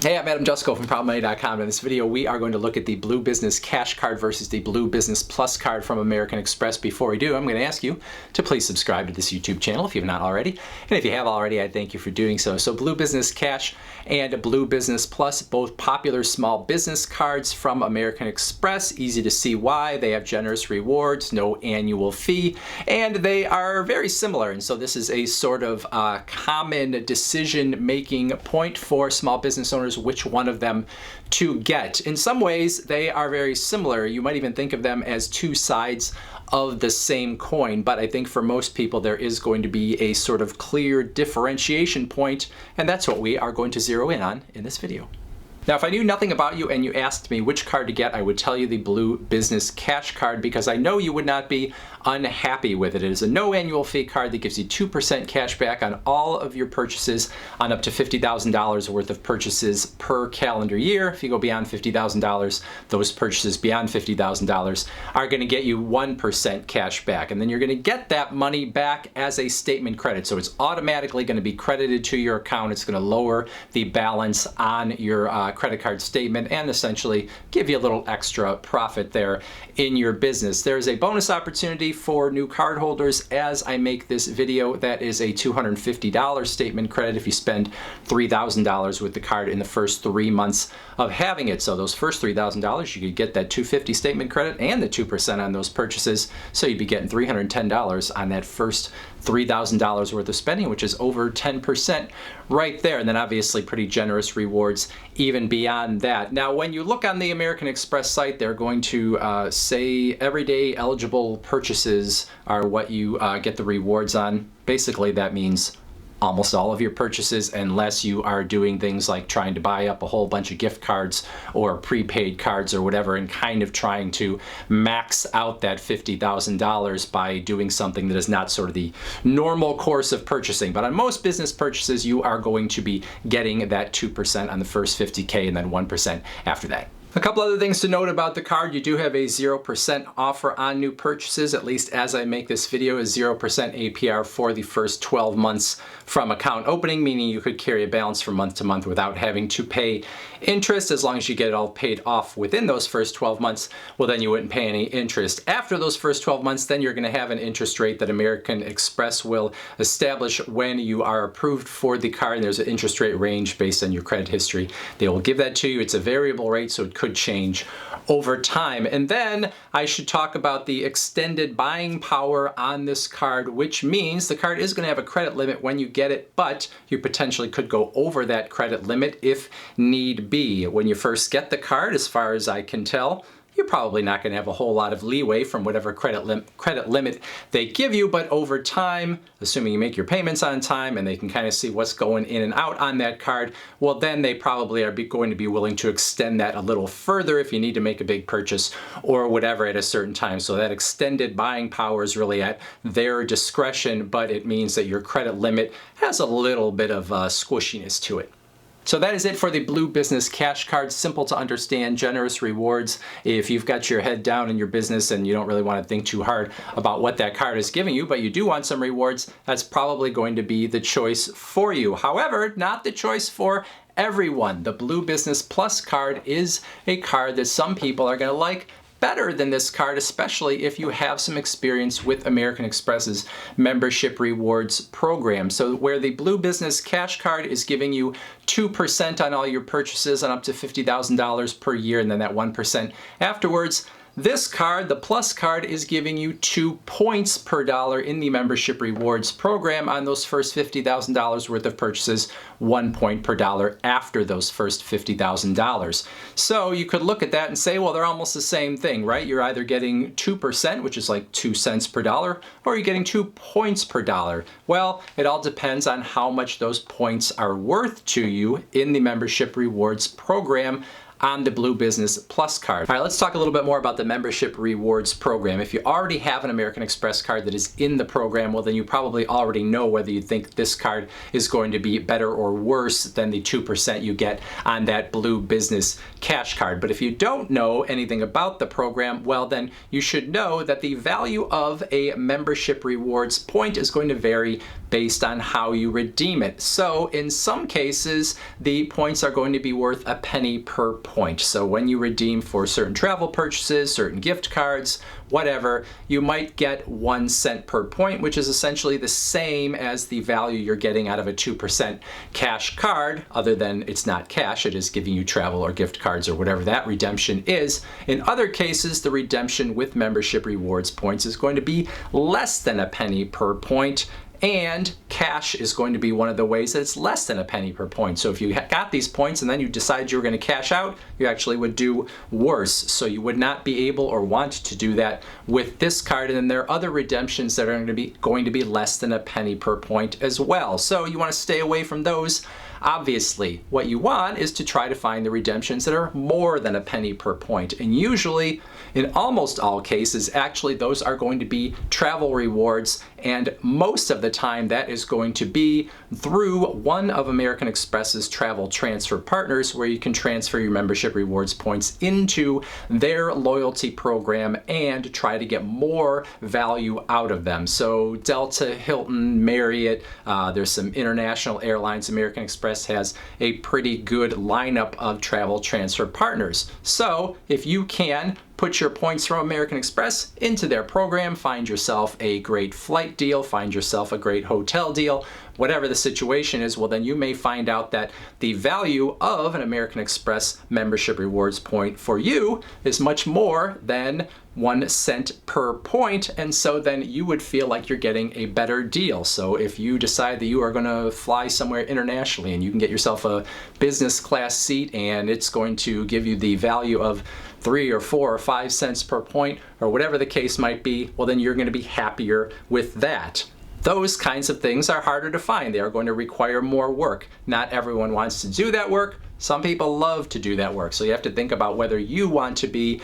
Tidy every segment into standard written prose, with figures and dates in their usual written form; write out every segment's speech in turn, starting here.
Hey, I'm Jusko from ProbableMoney.com. In this video, we are going to look at the Blue Business Cash Card versus the Blue Business Plus Card from American Express. Before we do, I'm going to ask you to please subscribe to this YouTube channel if you've not already. And if you have already, I thank you for doing so. So Blue Business Cash and Blue Business Plus, both popular small business cards from American Express. Easy to see why. They have generous rewards, no annual fee, and they are very similar. And so this is a sort of common decision-making point for small business owners, which one of them to get. In some ways, they are very similar. You might even think of them as two sides of the same coin, but I think for most people there is going to be a sort of clear differentiation point, and that's what we are going to zero in on in this video. Now, if I knew nothing about you and you asked me which card to get, I would tell you the Blue Business Cash Card because I know you would not be unhappy with it. It is a no annual fee card that gives you 2% cash back on all of your purchases on up to $50,000 worth of purchases per calendar year. If you go beyond $50,000, those purchases beyond $50,000 are going to get you 1% cash back. And then you're going to get that money back as a statement credit. So it's automatically going to be credited to your account. It's going to lower the balance on your credit card statement and essentially give you a little extra profit there in your business. There's a bonus opportunity for new cardholders as I make this video. That is a $250 statement credit if you spend $3,000 with the card in the first 3 months of having it. So those first $3,000, you could get that $250 statement credit and the 2% on those purchases. So you'd be getting $310 on that first $3,000 worth of spending, which is over 10% right there. And then obviously pretty generous rewards even beyond that. Now, when you look on the American Express site, they're going to say everyday eligible purchases are what you get the rewards on. Basically, that means almost all of your purchases, unless you are doing things like trying to buy up a whole bunch of gift cards or prepaid cards or whatever and kind of trying to max out that $50,000 by doing something that is not sort of the normal course of purchasing. But on most business purchases, you are going to be getting that 2% on the first $50K and then 1% after that. A couple other things to note about the card. You do have a 0% offer on new purchases, at least as I make this video, is 0% APR for the first 12 months from account opening, meaning you could carry a balance from month to month without having to pay interest. As long as you get it all paid off within those first 12 months, well, then you wouldn't pay any interest. After those first 12 months, then you're going to have an interest rate that American Express will establish when you are approved for the card. And there's an interest rate range based on your credit history. They will give that to you. It's a variable rate, so it could change over time. And then I should talk about the extended buying power on this card, which means the card is going to have a credit limit when you get it, but you potentially could go over that credit limit if need be. When you first get the card, as far as I can tell, you're probably not going to have a whole lot of leeway from whatever credit limit they give you, but over time, assuming you make your payments on time and they can kind of see what's going in and out on that card, well, then they probably are going to be willing to extend that a little further if you need to make a big purchase or whatever at a certain time. So that extended buying power is really at their discretion, but it means that your credit limit has a little bit of squishiness to it. So that is it for the Blue Business Cash Card. Simple to understand, generous rewards. If you've got your head down in your business and you don't really want to think too hard about what that card is giving you, but you do want some rewards, that's probably going to be the choice for you. However, not the choice for everyone. The Blue Business Plus card is a card that some people are going to like better than this card, especially if you have some experience with American Express's membership rewards program. So where the Blue Business Cash Card is giving you 2% on all your purchases on up to $50,000 per year and then that 1% afterwards, this card, the Plus card, is giving you 2 points per dollar in the membership rewards program on those first $50,000 worth of purchases, 1 point per dollar after those first $50,000. So you could look at that and say, well, they're almost the same thing, right? You're either getting 2%, which is like 2 cents per dollar, or you're getting 2 points per dollar. Well, it all depends on how much those points are worth to you in the membership rewards program on the Blue Business Plus card. All right, let's talk a little bit more about the membership rewards program. If you already have an American Express card that is in the program, well, then you probably already know whether you think this card is going to be better or worse than the 2% you get on that Blue Business Cash Card. But if you don't know anything about the program, well, then you should know that the value of a membership rewards point is going to vary based on how you redeem it. So in some cases, the points are going to be worth a penny per point. So when you redeem for certain travel purchases, certain gift cards, whatever, you might get 1 cent per point, which is essentially the same as the value you're getting out of a 2% cash card, other than it's not cash, it is giving you travel or gift cards or whatever that redemption is. In other cases, the redemption with membership rewards points is going to be less than a penny per point, and cash is going to be one of the ways that it's less than a penny per point. So if you got these points and then you decided you were going to cash out, you actually would do worse. So you would not be able or want to do that with this card. And then there are other redemptions that are going to be less than a penny per point as well. So you want to stay away from those. Obviously, what you want is to try to find the redemptions that are more than a penny per point. And usually, in almost all cases, actually those are going to be travel rewards, and most of the time that is going to be through one of American Express's travel transfer partners, where you can transfer your membership rewards points into their loyalty program and try to get more value out of them. So Delta, Hilton, Marriott, there's some international airlines. American Express has a pretty good lineup of travel transfer partners. So if you can put your points from American Express into their program, find yourself a great flight deal, find yourself a great hotel deal, whatever the situation is, well then you may find out that the value of an American Express membership rewards point for you is much more than 1 cent per point, and so then you would feel like you're getting a better deal. So if you decide that you are going to fly somewhere internationally and you can get yourself a business class seat and it's going to give you the value of 3 or 4 or 5 cents per point, or whatever the case might be, well then you're going to be happier with that. Those kinds of things are harder to find. They are going to require more work. Not everyone wants to do that work. Some people love to do that work. So you have to think about whether you want to be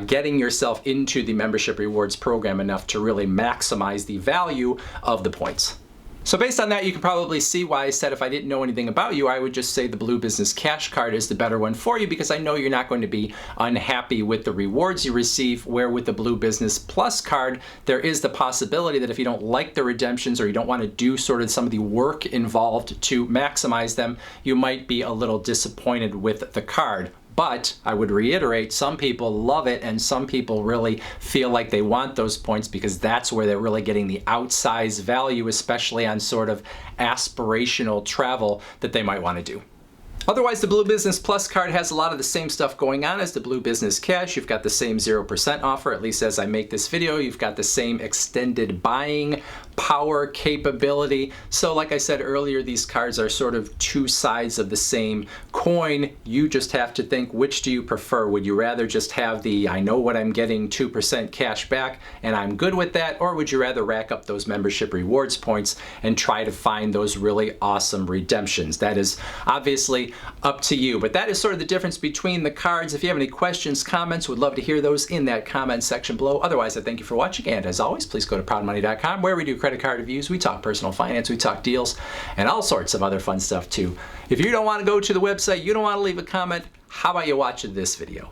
getting yourself into the membership rewards program enough to really maximize the value of the points. So based on that, you can probably see why I said if I didn't know anything about you, I would just say the Blue Business Cash Card is the better one for you, because I know you're not going to be unhappy with the rewards you receive, where with the Blue Business Plus card, there is the possibility that if you don't like the redemptions or you don't want to do sort of some of the work involved to maximize them, you might be a little disappointed with the card. But I would reiterate, some people love it and some people really feel like they want those points because that's where they're really getting the outsized value, especially on sort of aspirational travel that they might want to do. Otherwise, the Blue Business Plus card has a lot of the same stuff going on as the Blue Business Cash. You've got the same 0% offer, at least as I make this video. You've got the same extended buying power capability. So like I said earlier, these cards are sort of two sides of the same coin. You just have to think, which do you prefer? Would you rather just have the, I know what I'm getting 2% cash back and I'm good with that? Or would you rather rack up those membership rewards points and try to find those really awesome redemptions? That is obviously up to you, but that is sort of the difference between the cards. If you have any questions, comments, would love to hear those in that comment section below. Otherwise, I thank you for watching, and as always, please go to proudmoney.com, where we do credit card reviews, we talk personal finance, we talk deals, and all sorts of other fun stuff too. If you don't want to go to the website, you don't want to leave a comment, how about you watch this video?